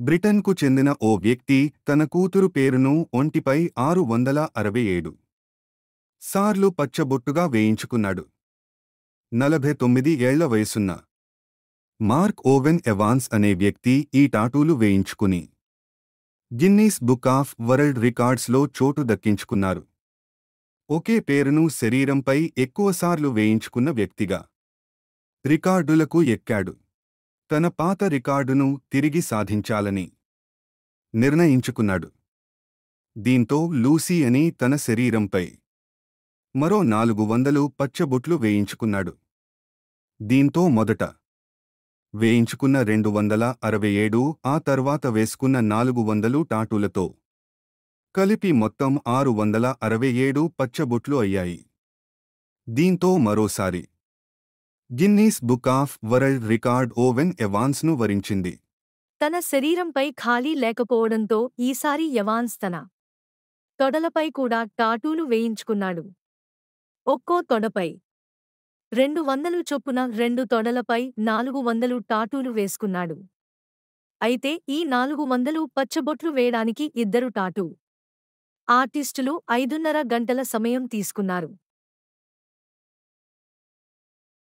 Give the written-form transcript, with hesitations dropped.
బ్రిటన్కు చెందిన ఓ వ్యక్తి తన కూతురు పేరును ఒంటిపై 667 సార్లు పచ్చబొట్టుగా వేయించుకున్నాడు. 49 ఏళ్ల వయసున్న మార్క్ ఓవెన్ ఎవాన్స్ అనే వ్యక్తి ఈ టాటూలు వేయించుకుని గిన్నీస్ బుక్ ఆఫ్ వరల్డ్ రికార్డ్స్లో చోటు దక్కించుకున్నారు. ఒకే పేరును శరీరంపై ఎక్కువసార్లు వేయించుకున్న వ్యక్తిగా రికార్డులకు ఎక్కాడు. తన పాత రికార్డును తిరిగి సాధించాలని నిర్ణయించుకున్నాడు. దీంతో లూసీ అని తన శరీరంపై మరో 400 పచ్చబొట్లు వేయించుకున్నాడు. దీంతో మొదట వేయించుకున్న 267, ఆ తర్వాత వేసుకున్న 400 టాటూలతో కలిపి మొత్తం 667 పచ్చబొట్లు అయ్యాయి. దీంతో మరోసారి Guinness book of world record Owen ఎవాన్స్ను వరించింది. తన శరీరంపై ఖాళీ లేకపోవడంతో ఈసారి ఎవాన్స్ తన తొడలపై కూడా టాటూలు వేయించుకున్నాడు. ఒక్కో తొడపై 200 చొప్పున 2 తొడలపై 400 టాటూలు వేసుకున్నాడు. అయితే ఈ 400 పచ్చబొట్లు వేయడానికి 2 టాటూ ఆర్టిస్టులు 5.5 గంటల సమయం తీసుకున్నారు.